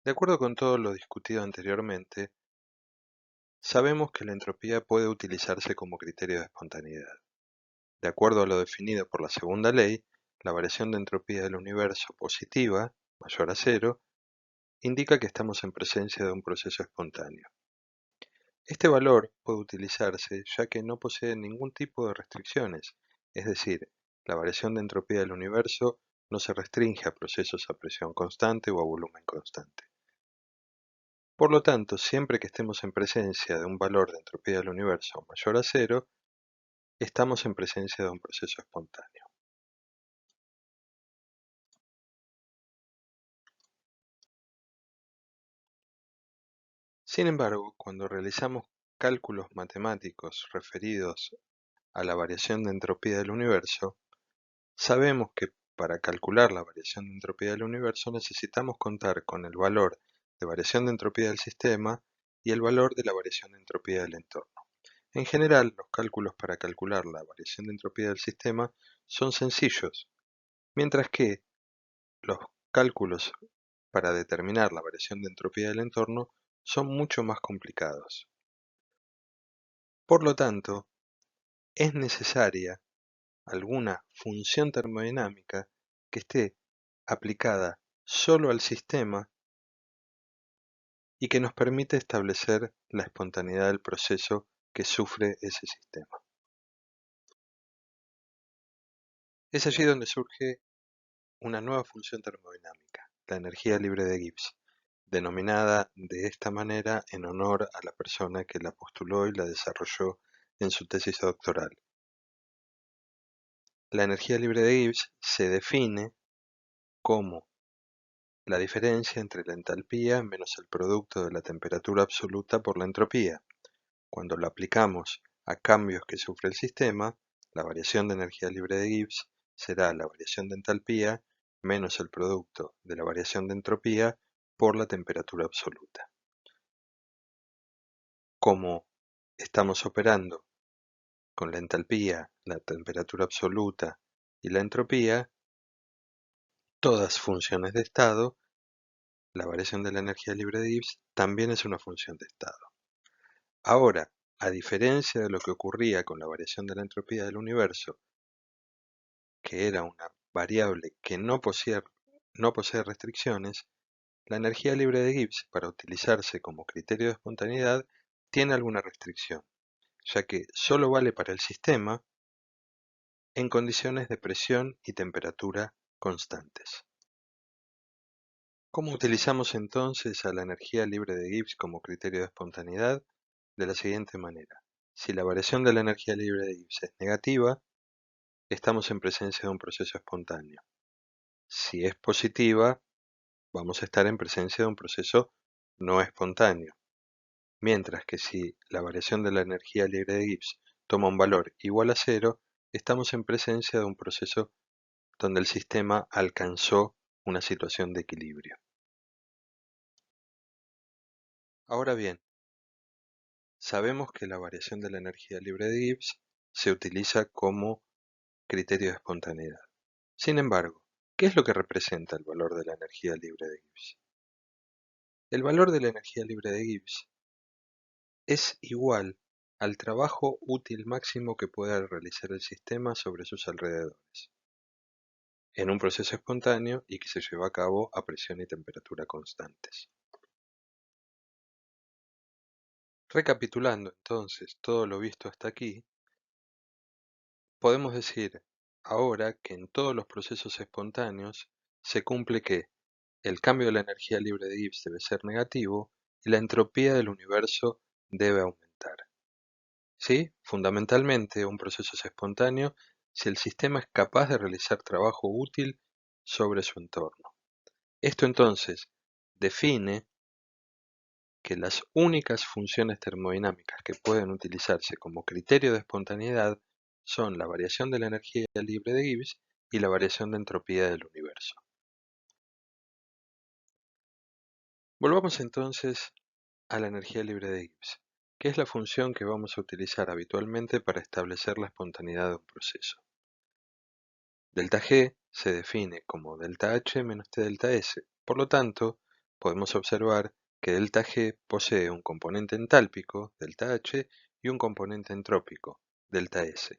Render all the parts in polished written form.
De acuerdo con todo lo discutido anteriormente, sabemos que la entropía puede utilizarse como criterio de espontaneidad. De acuerdo a lo definido por la segunda ley, la variación de entropía del universo positiva, mayor a cero, indica que estamos en presencia de un proceso espontáneo. Este valor puede utilizarse ya que no posee ningún tipo de restricciones, es decir, la variación de entropía del universo no se restringe a procesos a presión constante o a volumen constante. Por lo tanto, siempre que estemos en presencia de un valor de entropía del universo mayor a cero, estamos en presencia de un proceso espontáneo. Sin embargo, cuando realizamos cálculos matemáticos referidos a la variación de entropía del universo, sabemos que para calcular la variación de entropía del universo necesitamos contar con el valor de variación de entropía del sistema y el valor de la variación de entropía del entorno. En general, los cálculos para calcular la variación de entropía del sistema son sencillos, mientras que los cálculos para determinar la variación de entropía del entorno son mucho más complicados. Por lo tanto, es necesaria alguna función termodinámica que esté aplicada solo al sistema y que nos permite establecer la espontaneidad del proceso que sufre ese sistema. Es allí donde surge una nueva función termodinámica, la energía libre de Gibbs, denominada de esta manera en honor a la persona que la postuló y la desarrolló en su tesis doctoral. La energía libre de Gibbs se define como la diferencia entre la entalpía menos el producto de la temperatura absoluta por la entropía. Cuando lo aplicamos a cambios que sufre el sistema, la variación de energía libre de Gibbs será la variación de entalpía menos el producto de la variación de entropía por la temperatura absoluta. Como estamos operando con la entalpía, la temperatura absoluta y la entropía, todas funciones de estado, la variación de la energía libre de Gibbs también es una función de estado. Ahora, a diferencia de lo que ocurría con la variación de la entropía del universo, que era una variable que no posee restricciones, la energía libre de Gibbs, para utilizarse como criterio de espontaneidad, tiene alguna restricción, ya que solo vale para el sistema en condiciones de presión y temperatura constantes. ¿Cómo utilizamos entonces a la energía libre de Gibbs como criterio de espontaneidad? De la siguiente manera. Si la variación de la energía libre de Gibbs es negativa, estamos en presencia de un proceso espontáneo. Si es positiva, vamos a estar en presencia de un proceso no espontáneo. Mientras que si la variación de la energía libre de Gibbs toma un valor igual a cero, estamos en presencia de un proceso donde el sistema alcanzó una situación de equilibrio. Ahora bien, sabemos que la variación de la energía libre de Gibbs se utiliza como criterio de espontaneidad. Sin embargo, ¿qué es lo que representa el valor de la energía libre de Gibbs? El valor de la energía libre de Gibbs es igual al trabajo útil máximo que pueda realizar el sistema sobre sus alrededores, en un proceso espontáneo y que se lleva a cabo a presión y temperatura constantes. Recapitulando entonces todo lo visto hasta aquí, podemos decir ahora que en todos los procesos espontáneos se cumple que el cambio de la energía libre de Gibbs debe ser negativo y la entropía del universo debe aumentar. ¿Sí? Fundamentalmente, un proceso es espontáneo si el sistema es capaz de realizar trabajo útil sobre su entorno. Esto entonces define que las únicas funciones termodinámicas que pueden utilizarse como criterio de espontaneidad son la variación de la energía libre de Gibbs y la variación de entropía del universo. Volvamos entonces a la energía libre de Gibbs, que es la función que vamos a utilizar habitualmente para establecer la espontaneidad de un proceso. Delta G se define como delta H menos T delta S. Por lo tanto, podemos observar que ΔG posee un componente entálpico, ΔH, y un componente entrópico, ΔS.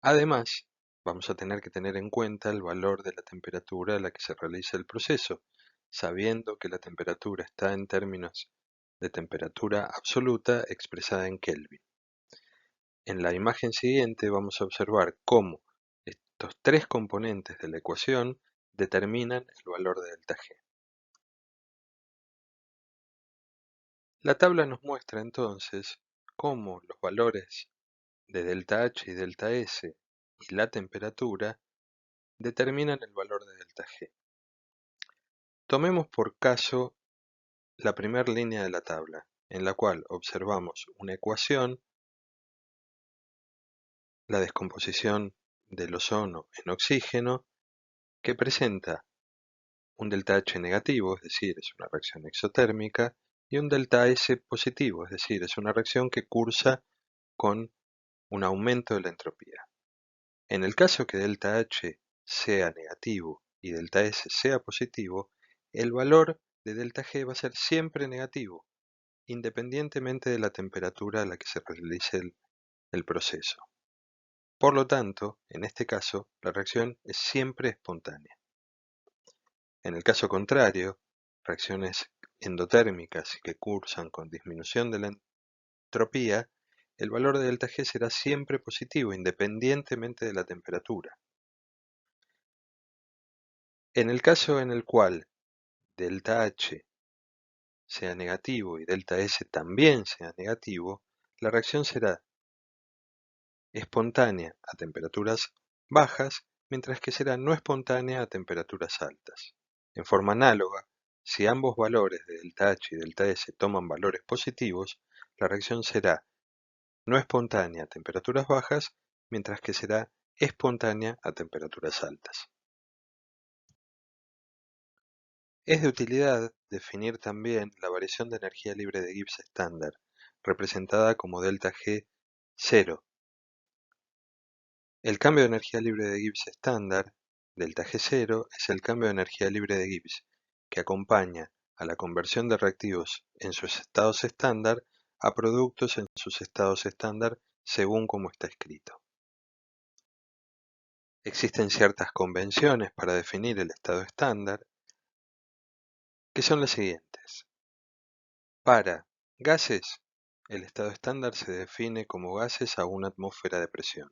Además, vamos a tener que tener en cuenta el valor de la temperatura a la que se realiza el proceso, sabiendo que la temperatura está en términos de temperatura absoluta expresada en Kelvin. En la imagen siguiente vamos a observar cómo estos tres componentes de la ecuación determinan el valor de ΔG. La tabla nos muestra entonces cómo los valores de ΔH y ΔS y la temperatura determinan el valor de ΔG. Tomemos por caso la primera línea de la tabla, en la cual observamos una ecuación, la descomposición del ozono en oxígeno, que presenta un ΔH negativo, es decir, es una reacción exotérmica, y un ΔS positivo, es decir, es una reacción que cursa con un aumento de la entropía. En el caso que ΔH sea negativo y ΔS sea positivo, el valor de ΔG va a ser siempre negativo, independientemente de la temperatura a la que se realice el proceso. Por lo tanto, en este caso, la reacción es siempre espontánea. En el caso contrario, reacciones endotérmicas que cursan con disminución de la entropía, el valor de ΔG será siempre positivo, independientemente de la temperatura. En el caso en el cual ΔH sea negativo y ΔS también sea negativo, la reacción será espontánea a temperaturas bajas, mientras que será no espontánea a temperaturas altas. En forma análoga, si ambos valores de ΔH y ΔS toman valores positivos, la reacción será no espontánea a temperaturas bajas, mientras que será espontánea a temperaturas altas. Es de utilidad definir también la variación de energía libre de Gibbs estándar, representada como ΔG 0. El cambio de energía libre de Gibbs estándar, ΔG0, es el cambio de energía libre de Gibbs, que acompaña a la conversión de reactivos en sus estados estándar a productos en sus estados estándar según como está escrito. Existen ciertas convenciones para definir el estado estándar, que son las siguientes. Para gases, el estado estándar se define como gases a una atmósfera de presión.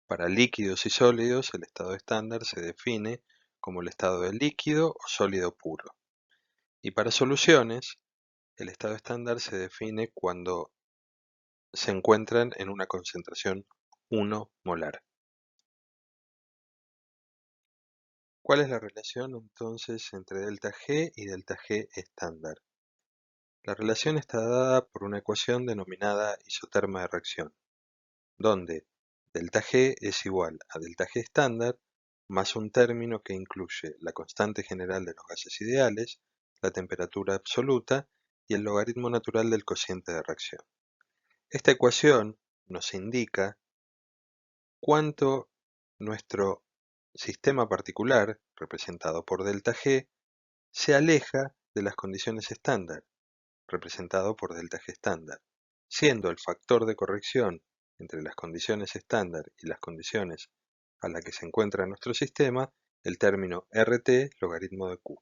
Para líquidos y sólidos, el estado estándar se define como el estado de líquido o sólido puro. Y para soluciones, el estado estándar se define cuando se encuentran en una concentración 1 molar. ¿Cuál es la relación entonces entre ΔG y ΔG estándar? La relación está dada por una ecuación denominada isoterma de reacción, donde ΔG es igual a ΔG estándar más un término que incluye la constante general de los gases ideales, la temperatura absoluta y el logaritmo natural del cociente de reacción. Esta ecuación nos indica cuánto nuestro sistema particular, representado por ΔG, se aleja de las condiciones estándar, representado por ΔG estándar, siendo el factor de corrección entre las condiciones estándar y las condiciones a la que se encuentra nuestro sistema el término RT logaritmo de Q.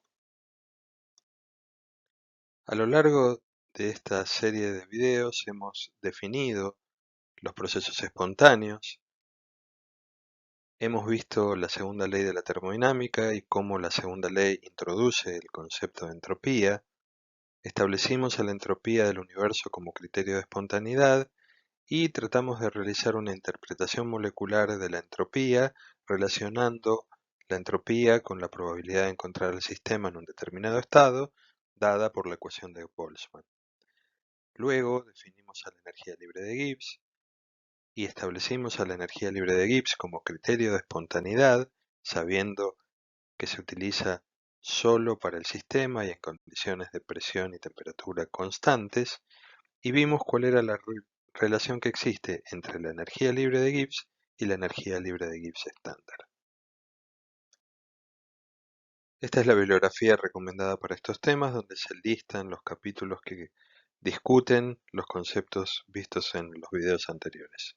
A lo largo de esta serie de videos hemos definido los procesos espontáneos, hemos visto la segunda ley de la termodinámica y cómo la segunda ley introduce el concepto de entropía, establecimos a la entropía del universo como criterio de espontaneidad y tratamos de realizar una interpretación molecular de la entropía relacionando la entropía con la probabilidad de encontrar el sistema en un determinado estado, dada por la ecuación de Boltzmann. Luego definimos a la energía libre de Gibbs y establecimos a la energía libre de Gibbs como criterio de espontaneidad, sabiendo que se utiliza solo para el sistema y en condiciones de presión y temperatura constantes, y vimos cuál era la relación que existe entre la energía libre de Gibbs y la energía libre de Gibbs estándar. Esta es la bibliografía recomendada para estos temas, donde se listan los capítulos que discuten los conceptos vistos en los videos anteriores.